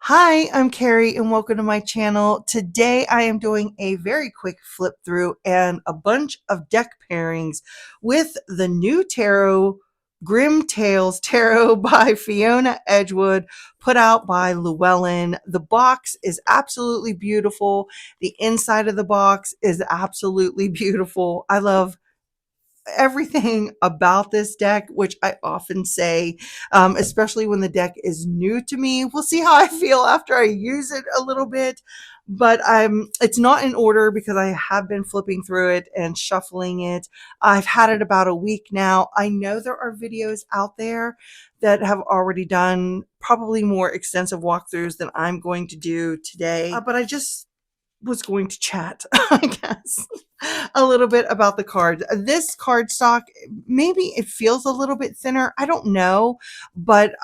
Hi, I'm Carrie and welcome to my channel. Today I am doing a very quick flip through and a bunch of deck pairings with the new tarot, Grimm Tales Tarot by Fiona Edgewood, put out by Llewellyn. The box is absolutely beautiful. The inside of the box is absolutely beautiful. I love everything about this deck, which I often say, especially when the deck is new to me. We'll see how I feel after I use it a little bit, but it's not in order because I have been flipping through it and shuffling it. I've had it about a week now. I know there are videos out there that have already done probably more extensive walkthroughs than I'm going to do today, but I just was going to chat, I guess, a little bit about the cards. This card stock, maybe it feels a little bit thinner. I don't know, but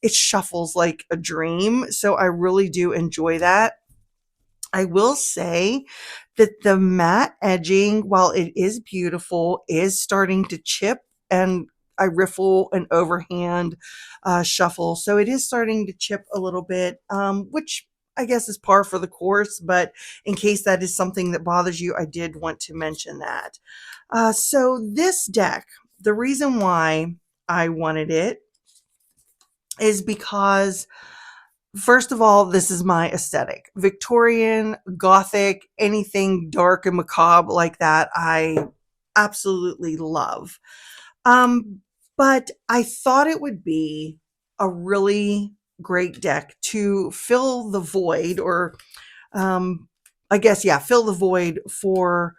it shuffles like a dream. So I really do enjoy that. I will say that the matte edging, while it is beautiful, is starting to chip, and I riffle and overhand shuffle. So it is starting to chip a little bit, which I guess is par for the course. But in case that is something that bothers you, I did want to mention that. So this deck, the reason why I wanted it is because, first of all, this is my aesthetic. Victorian, Gothic, anything dark and macabre like that, I absolutely love. Um, but I thought it would be a really great deck to fill the void, or I guess, yeah, fill the void for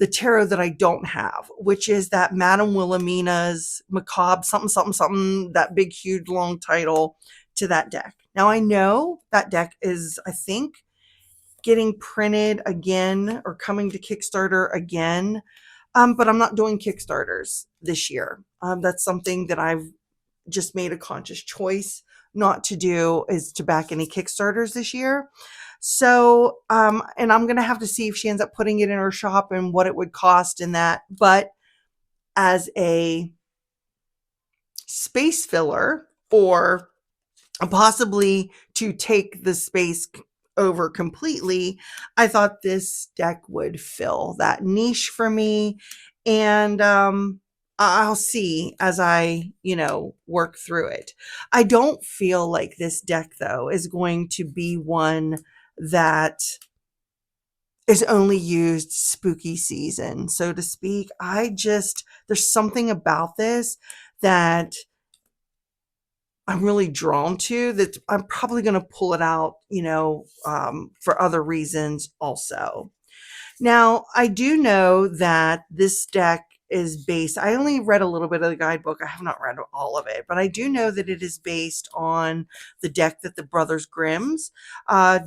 the tarot that I don't have, which is that Madame Wilhelmina's Macabre something, something, something, that big, huge, long title to that deck. Now, I know that deck is, I think, getting printed again or coming to Kickstarter again, but I'm not doing Kickstarters this year. That's something that I've just made a conscious choice not to do, is to back any Kickstarters this year. So, and I'm going to have to see if she ends up putting it in her shop and what it would cost in that. But as a space filler, or possibly to take the space over completely, I thought this deck would fill that niche for me. And I'll see as I, work through it. I don't feel like this deck, though, is going to be one that is only used spooky season, so to speak. There's something about this that I'm really drawn to, that I'm probably going to pull it out, for other reasons also. Now, I do know that this deck is based, I only read a little bit of the guidebook. I have not read all of it, but I do know that it is based on the deck that the Brothers Grimms uh,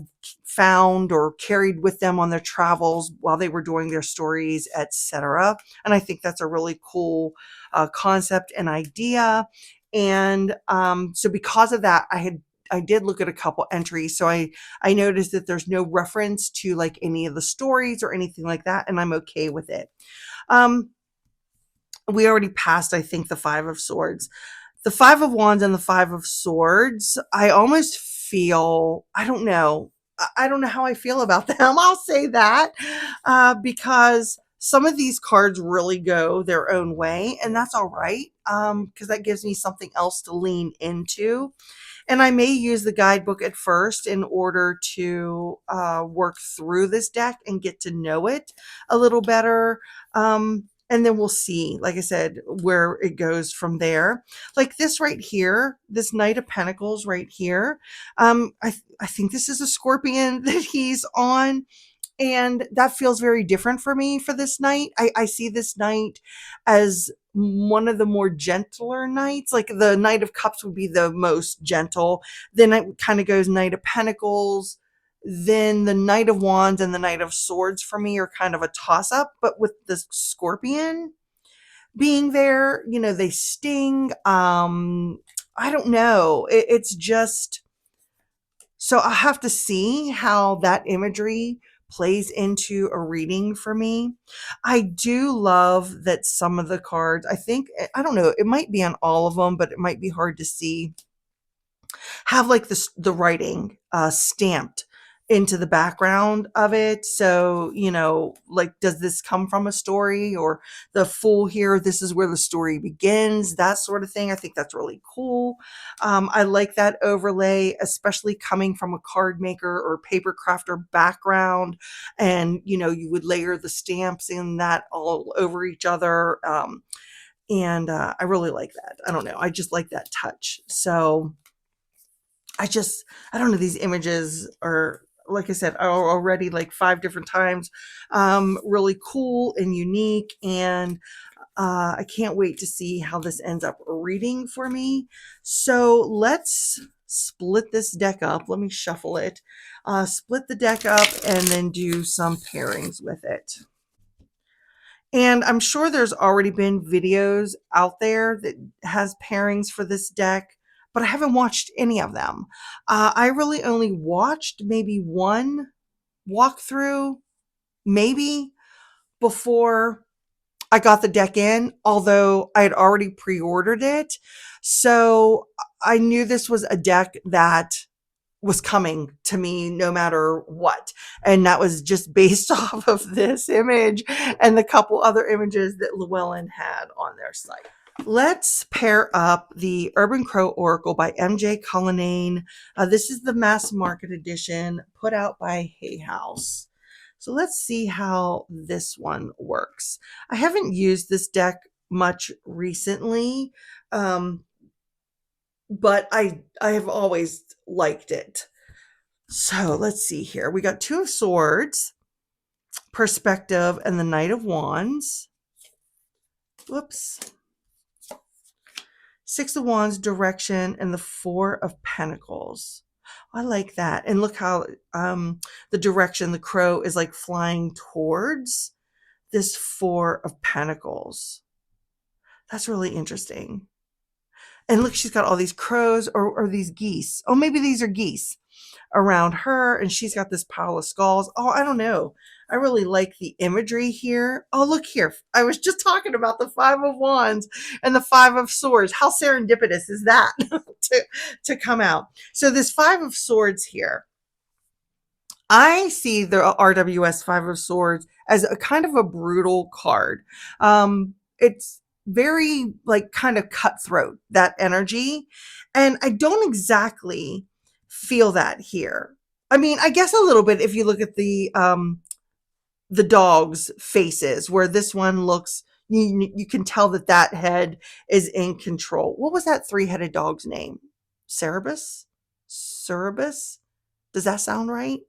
found or carried with them on their travels while they were doing their stories, etc. And I think that's a really cool concept and idea. And so because of that, I did look at a couple entries. So I noticed that there's no reference to like any of the stories or anything like that, and I'm okay with it. Um, we already passed, I think, the Five of Swords. The Five of Wands and the Five of Swords, I almost feel, I don't know. I don't know how I feel about them. I'll say that, because some of these cards really go their own way, and that's all right, because that gives me something else to lean into. And I may use the guidebook at first in order to work through this deck and get to know it a little better. And then we'll see, like I said, where it goes from there. Like this right here, this Knight of Pentacles right here. I think this is a Scorpion that he's on. And that feels very different for me for this night. I see this night as one of the more gentler nights. Like the Knight of Cups would be the most gentle. Then it kind of goes Knight of Pentacles. Then the Knight of Wands and the Knight of Swords for me are kind of a toss up. But with the Scorpion being there, they sting. I don't know. It's just, so I have to see how that imagery plays into a reading for me. I do love that some of the cards, I think, I don't know, it might be on all of them, but it might be hard to see. have like the writing stamped into the background of it. So, like, does this come from a story, or the Fool here, this is where the story begins, that sort of thing. I think that's really cool. I like that overlay, especially coming from a card maker or paper crafter background. And, you would layer the stamps in that all over each other. And I really like that. I don't know. I just like that touch. So, I just, I don't know. These images are, like I said, are already like 5 different times, really cool and unique. And I can't wait to see how this ends up reading for me. So let's split this deck up. Let me shuffle it, split the deck up, and then do some pairings with it. And I'm sure there's already been videos out there that has pairings for this deck, but I haven't watched any of them. I really only watched maybe one walkthrough, maybe, before I got the deck in, although I had already pre-ordered it. So I knew this was a deck that was coming to me no matter what. And that was just based off of this image and the couple other images that Llewellyn had on their site. Let's pair up the Urban Crow Oracle by MJ Cullinane. This is the mass market edition put out by Hay House. So let's see how this one works. I haven't used this deck much recently, but I have always liked it. So let's see here. We got 2 of Swords, Perspective, and the Knight of Wands. Whoops. 6 of Wands, Direction, and the 4 of Pentacles. I like that. And look how the direction, the crow is like flying towards this 4 of Pentacles. That's really interesting. And look, she's got all these crows or these geese. Oh, maybe these are geese around her, and she's got this pile of skulls. Oh, I don't know. I really like the imagery here. Oh, look here. I was just talking about the 5 of Wands and the 5 of Swords. How serendipitous is that to come out? So this 5 of Swords here, I see the RWS 5 of Swords as a kind of a brutal card. It's very like kind of cutthroat, that energy. And I don't exactly feel that here. I mean, I guess a little bit if you look at the dogs' faces, where this one looks, you can tell that that head is in control. What was that 3-headed dog's name? Cerberus? Cerberus? Does that sound right?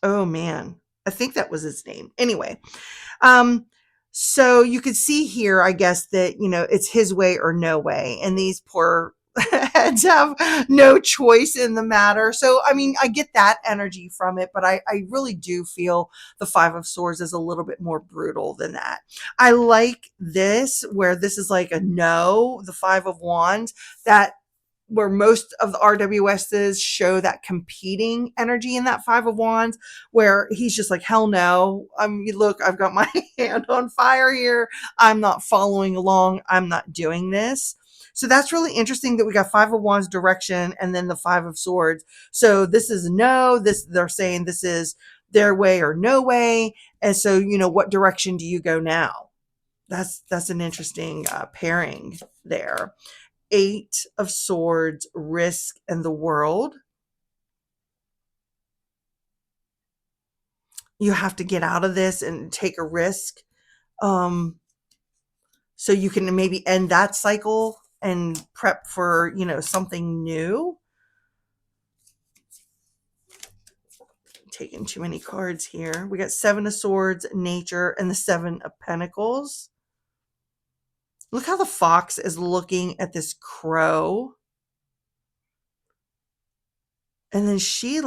Oh man, I think that was his name. Anyway, um, so you could see here, I guess, that, it's his way or no way. And these poor heads have no choice in the matter. So, I mean, I get that energy from it, but I really do feel the 5 of Swords is a little bit more brutal than that. I like this, where this is like a no, the 5 of Wands, that where most of the RWSs show that competing energy in that 5 of Wands, where he's just like, hell no. Look, I've got my hand on fire here. I'm not following along. I'm not doing this. So that's really interesting that we got 5 of Wands, Direction, and then the 5 of Swords. So this is no, they're saying this is their way or no way. And so, what direction do you go now? That's an interesting pairing there. 8 of Swords, Risk, and the World. You have to get out of this and take a risk, so you can maybe end that cycle and prep for, something new. Taking too many cards here. We got 7 of Swords, Nature, and the 7 of Pentacles. Look how the fox is looking at this crow. And then she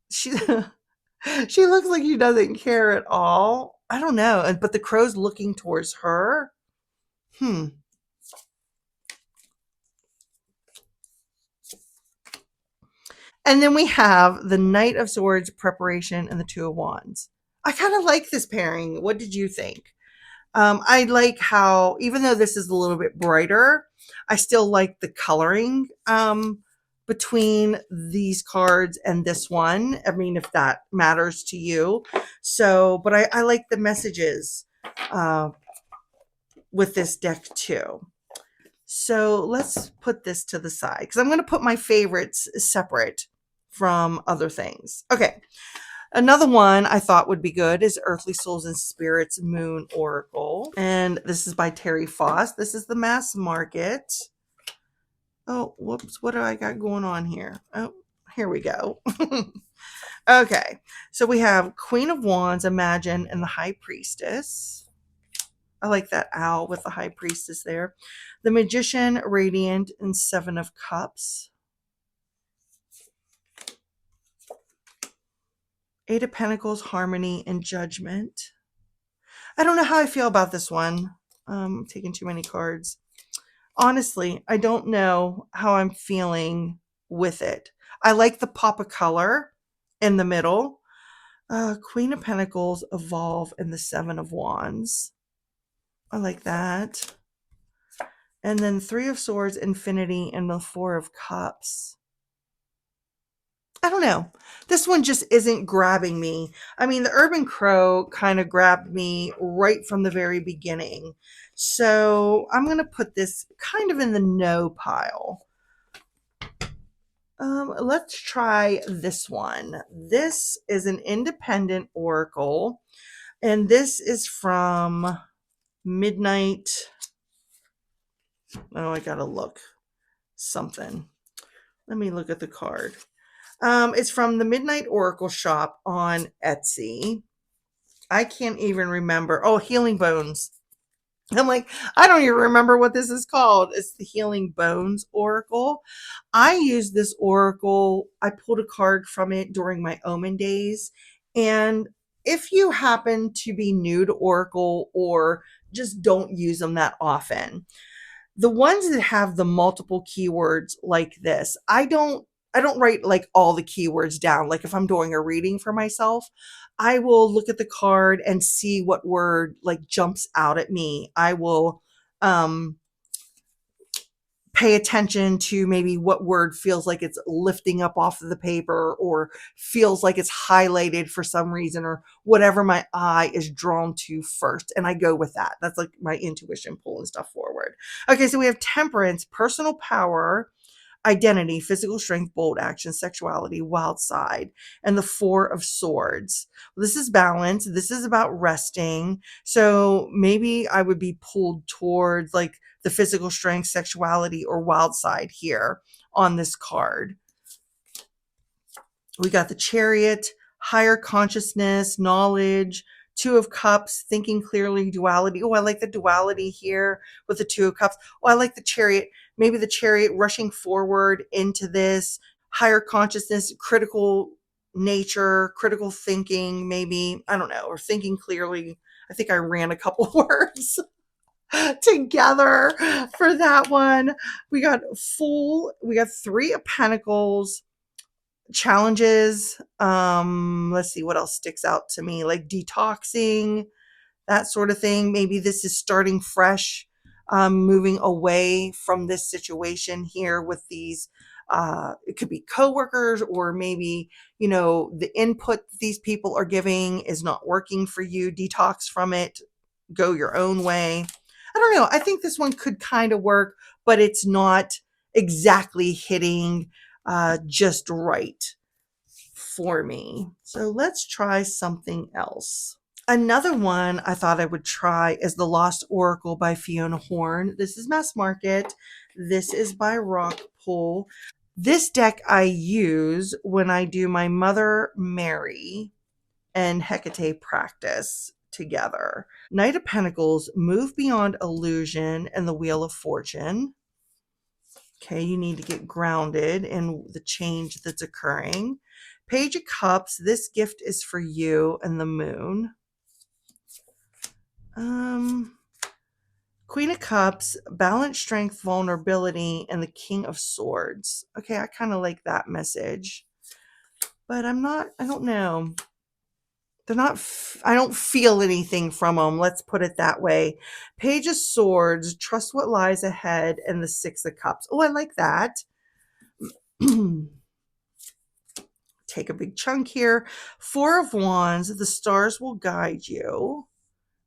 she looks like she doesn't care at all. I don't know. But the crow's looking towards her. And then we have the Knight of Swords, Preparation, and the 2 of Wands. I kind of like this pairing. What did you think? I like how, even though this is a little bit brighter, I still like the coloring between these cards and this one. I mean, if that matters to you. So, but I like the messages with this deck too. So let's put this to the side because I'm going to put my favorites separate from other things. Okay. Another one I thought would be good is Earthly Souls and Spirits Moon Oracle. And this is by Terry Foss. This is the mass market. Oh, whoops. What do I got going on here? Oh, here we go. Okay. So we have Queen of Wands, Imagine, and the High Priestess. I like that owl with the High Priestess there. The Magician, Radiant, and Seven of Cups. Eight of Pentacles, Harmony, and Judgment. I don't know how I feel about this one. I'm taking too many cards. Honestly, I don't know how I'm feeling with it. I like the pop of color in the middle. Queen of Pentacles, Evolve, and the Seven of Wands. I like that. And then Three of Swords, Infinity, and the Four of Cups. I don't know. This one just isn't grabbing me. I mean, the Urban Crow kind of grabbed me right from the very beginning. So I'm going to put this kind of in the no pile. Let's try this one. This is an independent oracle, and this is from Midnight. Oh, I gotta look something. Let me look at the card. It's from the Midnight Oracle shop on Etsy. I can't even remember. Oh, Healing Bones. I'm like, I don't even remember what this is called. It's the Healing Bones Oracle. I used this oracle. I pulled a card from it during my Omen days. And if you happen to be new to Oracle or just don't use them that often, the ones that have the multiple keywords like this, I don't write like all the keywords down. Like if I'm doing a reading for myself, I will look at the card and see what word like jumps out at me. I will pay attention to maybe what word feels like it's lifting up off of the paper or feels like it's highlighted for some reason or whatever my eye is drawn to first. And I go with that. That's like my intuition pulling stuff forward. Okay, so we have Temperance, Personal Power, Identity, Physical Strength, Bold Action, Sexuality, Wild Side, and the Four of Swords. This is balance. This is about resting. So maybe I would be pulled towards like the physical strength, sexuality, or wild side here on this card. We got the Chariot, higher consciousness, knowledge, Two of Cups, thinking clearly, duality. Oh, I like the duality here with the Two of Cups. Oh, I like the Chariot. Maybe the Chariot rushing forward into this higher consciousness, critical nature, critical thinking, maybe. I don't know, or thinking clearly. I think I ran a couple words together for that one. We got Fool. We got Three of Pentacles, challenges. Let's see what else sticks out to me, like detoxing, that sort of thing. Maybe this is starting fresh, moving away from this situation here with these it could be coworkers, or maybe the input these people are giving is not working for you. Detox from it, go your own way. I don't know. I think this one could kind of work, but it's not exactly hitting just right for me. So let's try something else. Another one I thought I would try is The Lost Oracle by Fiona Horn. This is mass market. This is by Rockpool. This deck I use when I do my Mother Mary and Hecate practice together. Knight of Pentacles, Move Beyond Illusion, and the Wheel of Fortune. Okay, you need to get grounded in the change that's occurring. Page of Cups, This Gift is for You, and the Moon. Queen of Cups, Balance, Strength, Vulnerability, and the King of Swords. Okay, I kind of like that message. But I don't know. I don't feel anything from them. Let's put it that way. Page of Swords, Trust What Lies Ahead, and the Six of Cups. Oh, I like that. Take a big chunk here. Four of Wands, the stars will guide you.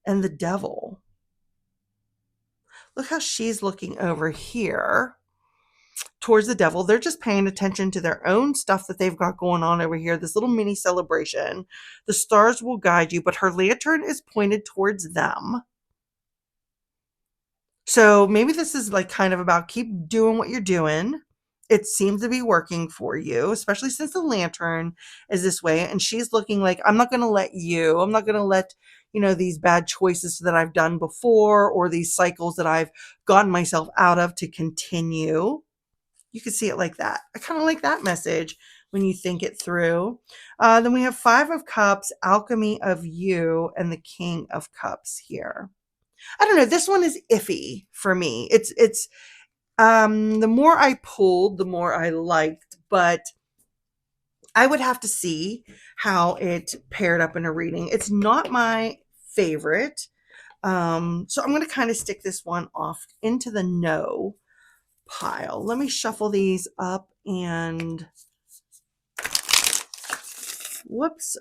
And the Devil. Look how she's looking over here towards the Devil. They're just paying attention to their own stuff that they've got going on over here, this little mini celebration. The stars will guide you, but her lantern is pointed towards them. So maybe this is like kind of about keep doing what you're doing. It seems to be working for you, especially since the lantern is this way. And she's looking like, I'm not going to let these bad choices that I've done before or these cycles that I've gotten myself out of to continue. You could see it like that. I kind of like that message when you think it through. Then we have Five of Cups, Alchemy of You, and the King of Cups here. I don't know. This one is iffy for me. It's the more I pulled, the more I liked, but I would have to see how it paired up in a reading. It's not my favorite. So I'm going to kind of stick this one off into the no pile. Let me shuffle these up and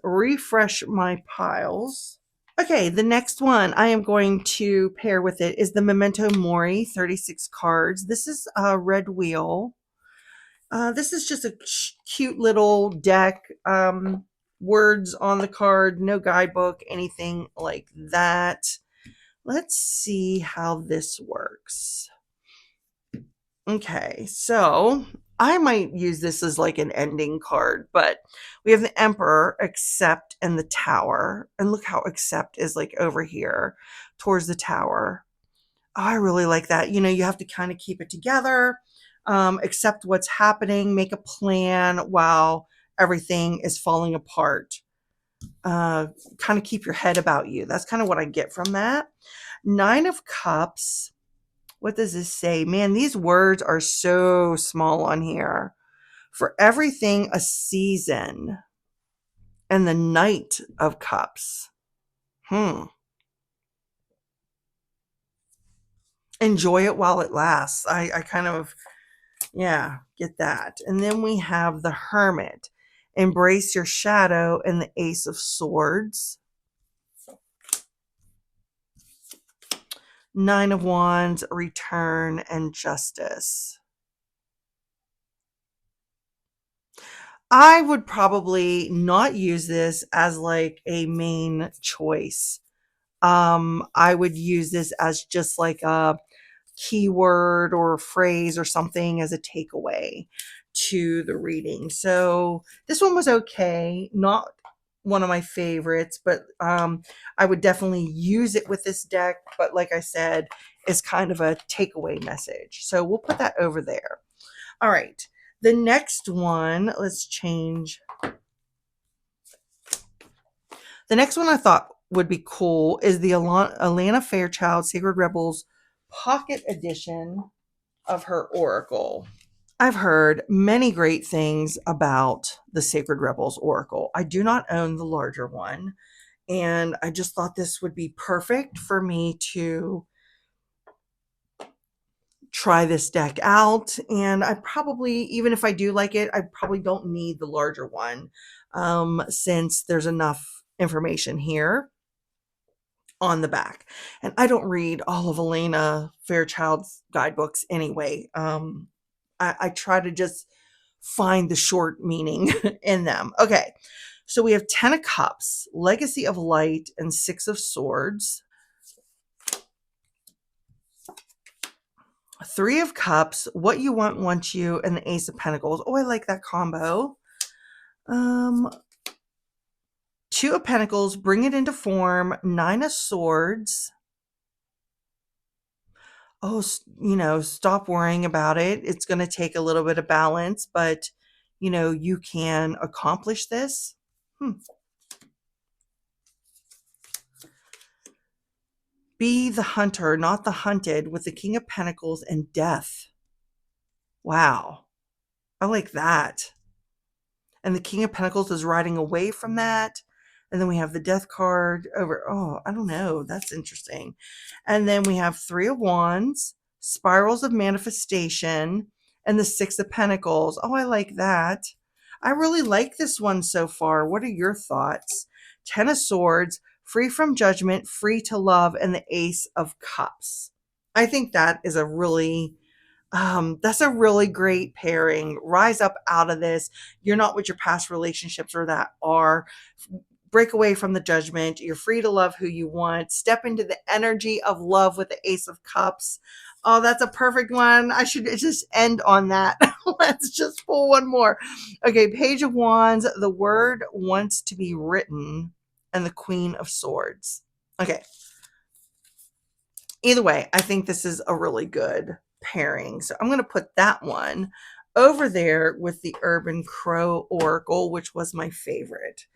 refresh my piles. Okay, the next one I am going to pair with it is the Memento Mori, 36 cards. This is a red wheel. This is just a cute little deck. Words on the card, no guidebook, anything like that. Let's see how this works. Okay, so I might use this as like an ending card, but we have the Emperor, Accept, and the Tower. And look how Accept is like over here towards the Tower. Oh, I really like that. You have to kind of keep it together, accept what's happening, make a plan while everything is falling apart. Kind of keep your head about you. That's kind of what I get from that. Nine of Cups. What does this say? Man, these words are so small on here. For everything, a season. And the Knight of Cups. Enjoy it while it lasts. I kind of, get that. And then we have the Hermit. Embrace your shadow and the Ace of Swords. Nine of Wands, Return, and Justice. I would probably not use this as like a main choice. I would use this as just like a keyword or a phrase or something as a takeaway to the reading. So this one was okay. Not one of my favorites, but I would definitely use it with this deck. But like I said, it's kind of a takeaway message. So we'll put that over there. All right. The next one, let's change. The next one I thought would be cool is the Alana Fairchild Sacred Rebels Pocket Edition of her Oracle. I've heard many great things about the Sacred Rebels Oracle. I do not own the larger one, and I just thought this would be perfect for me to try this deck out. And I probably, even if I do like it, I probably don't need the larger one since there's enough information here on the back. And I don't read all of Alana Fairchild's guidebooks anyway. I try to just find the short meaning in them. Okay, so we have 10 of Cups, Legacy of Light, and 6 of Swords. 3 of Cups, What You Want, Want You, and the Ace of Pentacles. Oh, I like that combo. 2 of Pentacles, Bring It Into Form, 9 of Swords. Oh, stop worrying about it. It's going to take a little bit of balance, but, you can accomplish this. Be the hunter, not the hunted, with the King of Pentacles and Death. Wow. I like that. And the King of Pentacles is riding away from that. And then we have the Death card over. Oh, I don't know. That's interesting. And then we have 3 of Wands, Spirals of Manifestation, and the Six of Pentacles. Oh, I like that. I really like this one so far. What are your thoughts? Ten of Swords, free from judgment, free to love, and the Ace of Cups. I think that is a really that's a really great pairing. Rise up out of this. You're not what your past relationships or that are. Break away from the judgment. You're free to love who you want. Step into the energy of love with the Ace of Cups. Oh, that's a perfect one. I should just end on that. Let's just pull one more. Okay, Page of Wands. The word wants to be written, and the Queen of Swords. Okay. Either way, I think this is a really good pairing. So I'm going to put that one over there with the Urban Crow Oracle, which was my favorite.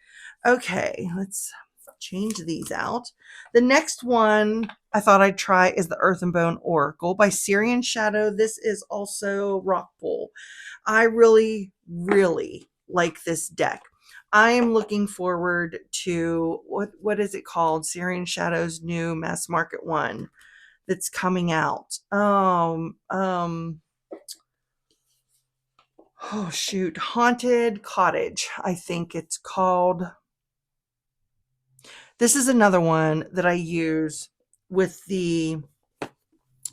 Okay, let's change these out. The next one I thought I'd try is the Earth and Bone Oracle by Syrian Shadow. This is also Rockpool. I really, really like this deck. I am looking forward to what is it called? Syrian Shadow's new mass market one that's coming out. Oh shoot, Haunted Cottage, I think it's called. This is another one that I use with the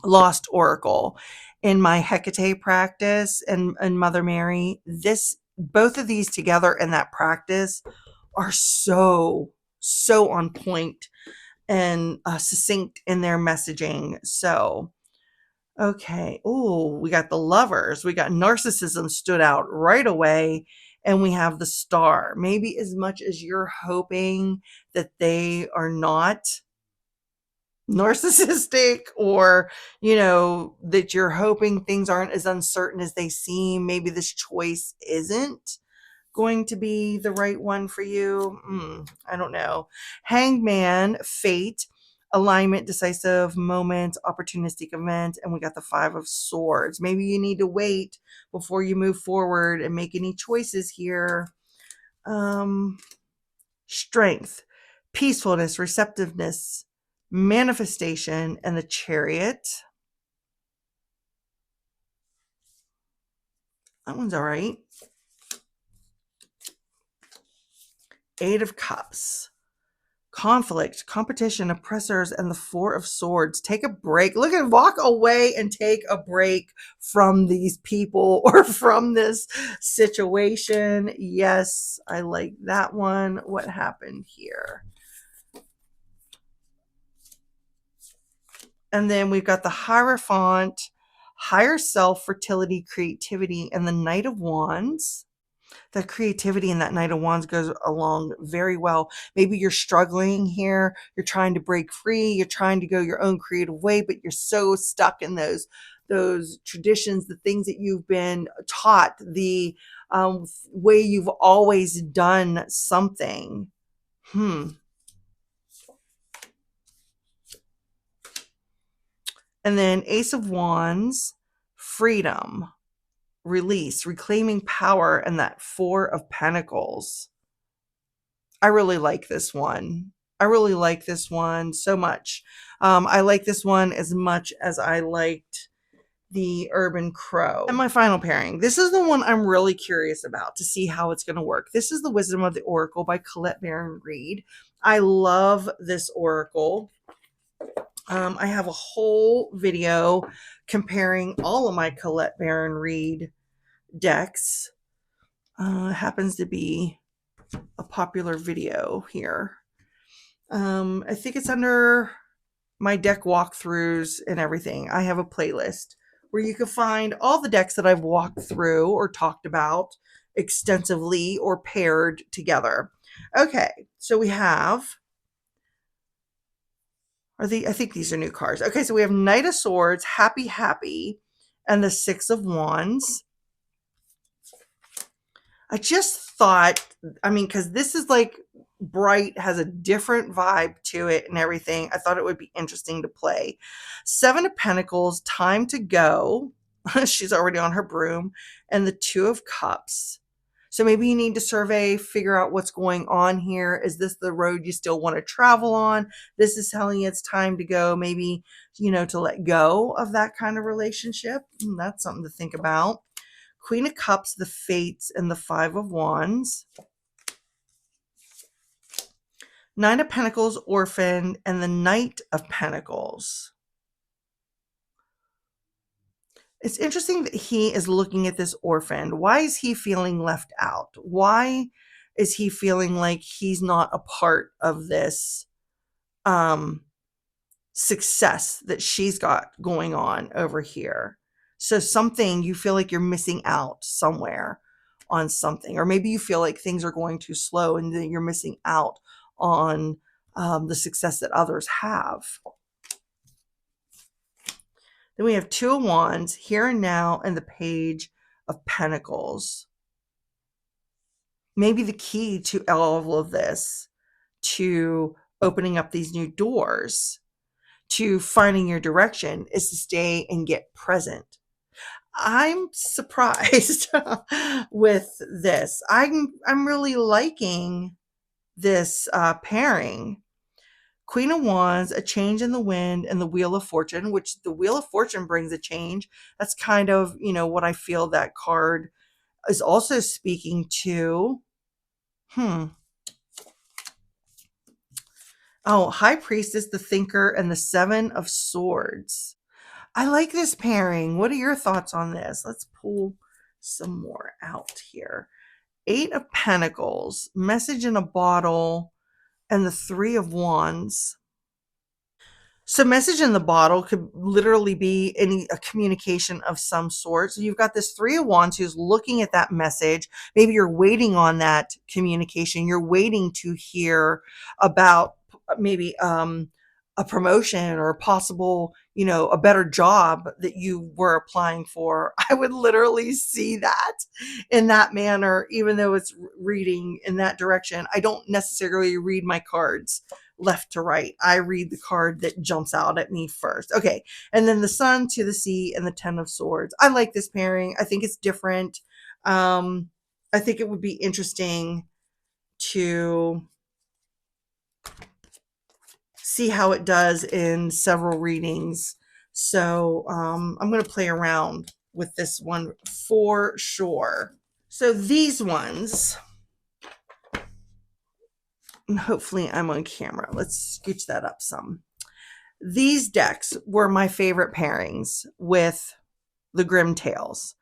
Lost Oracle in my Hecate practice and Mother Mary. Both of these together in that practice are so on point and succinct in their messaging. So okay. Oh, we got the Lovers. We got Narcissism stood out right away. And we have the Star. Maybe as much as you're hoping that they are not narcissistic, or, that you're hoping things aren't as uncertain as they seem. Maybe this choice isn't going to be the right one for you. I don't know. Hangman, Fate, alignment, decisive moment, opportunistic event, and we got the Five of Swords. Maybe you need to wait before you move forward and make any choices here. Strength, peacefulness, receptiveness, manifestation, and the Chariot. That one's all right. Eight of Cups, conflict, competition, oppressors, and the Four of Swords. Take a break. Walk away and take a break from these people or from this situation. Yes, I like that one. What happened here? And then we've got the Hierophant, higher self, fertility, creativity, and the Knight of Wands. The creativity in that Knight of Wands goes along very well. Maybe you're struggling here. You're trying to break free. You're trying to go your own creative way, but you're so stuck in those traditions, the things that you've been taught, the way you've always done something. And then Ace of Wands, freedom, release, reclaiming power, and that Four of Pentacles. I really like this one. I really like this one so much. I like this one as much as I liked the Urban Crow. And my final pairing. This is the one I'm really curious about to see how it's going to work. This is the Wisdom of the Oracle by Colette Baron Reid. I love this oracle. I have a whole video comparing all of my Colette Baron Reid decks. Happens to be a popular video here. I think it's under my deck walkthroughs and everything. I have a playlist where you can find all the decks that I've walked through or talked about extensively or paired together. Okay, so we have, I think these are new cards. Okay, so we have Knight of Swords, Happy Happy, and the Six of Wands. I just thought, because this is like bright, has a different vibe to it and everything. I thought it would be interesting to play. Seven of Pentacles, Time to Go. She's already on her broom. And the Two of Cups. So maybe you need to survey, figure out what's going on here. Is this the road you still want to travel on? This is telling you it's time to go, maybe, to let go of that kind of relationship. That's something to think about. Queen of Cups, the Fates, and the Five of Wands. Nine of Pentacles, Orphaned, and the Knight of Pentacles. It's interesting that he is looking at this orphaned. Why is he feeling left out? Why is he feeling like he's not a part of this success that she's got going on over here? So something, you feel like you're missing out somewhere on something, or maybe you feel like things are going too slow and then you're missing out on the success that others have. Then we have Two of Wands, Here and Now, and the Page of Pentacles. Maybe the key to all of this, to opening up these new doors, to finding your direction, is to stay and get present. I'm surprised with this. I'm really liking this pairing. Queen of Wands, a change in the wind, and the Wheel of Fortune, which the Wheel of Fortune brings a change. That's kind of, what I feel that card is also speaking to. Oh, High Priestess, the Thinker, and the Seven of Swords. I like this pairing. What are your thoughts on this? Let's pull some more out here. Eight of Pentacles, Message in a Bottle, and the Three of Wands. So message in the bottle could literally be a communication of some sort. So you've got this Three of Wands who's looking at that message. Maybe you're waiting on that communication. You're waiting to hear about maybe a promotion or a possible, a better job that you were applying for. I would literally see that in that manner, even though it's reading in that direction. I don't necessarily read my cards left to right. I read the card that jumps out at me first. Okay. And then the Sun, to the Sea, and the Ten of Swords. I like this pairing. I think it's different. I think it would be interesting to see how it does in several readings. So I'm going to play around with this one for sure. So these ones, and hopefully I'm on camera. Let's scooch that up some. These decks were my favorite pairings with the Grimm Tales.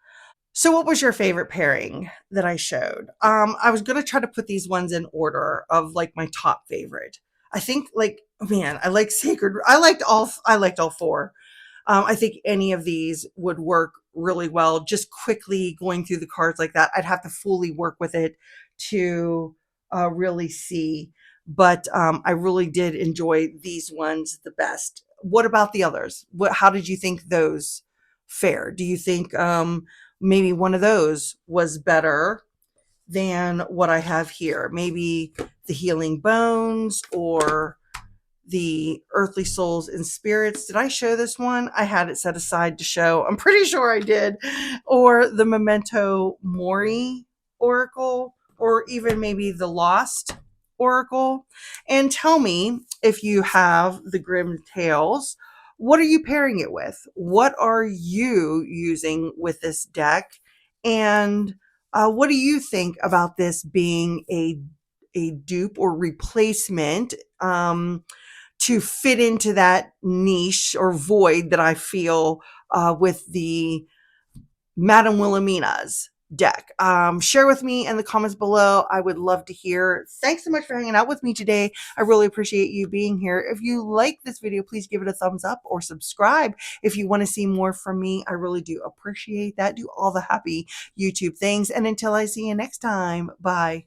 So what was your favorite pairing that I showed? I was going to try to put these ones in order of like my top favorite. I think I like Sacred. I liked all four. I think any of these would work really well. Just quickly going through the cards like that, I'd have to fully work with it to really see. But I really did enjoy these ones the best. What about the others? How did you think those fare? Do you think maybe one of those was better than what I have here? Maybe the Healing Bones or the Earthly Souls and Spirits. Did I show this one? I had it set aside to show. I'm pretty sure I did. Or the Memento Mori Oracle, or even maybe the Lost Oracle. And tell me, if you have the Grimm Tales, what are you pairing it with? What are you using with this deck? And what do you think about this being a dupe or replacement to fit into that niche or void that I feel with the Madame Wilhelmina's deck? Share with me in the comments below. I would love to hear. Thanks so much for hanging out with me today. I really appreciate you being here. If you like this video, please give it a thumbs up or subscribe if you want to see more from me. I really do appreciate that. Do all the happy YouTube things. And until I see you next time, bye.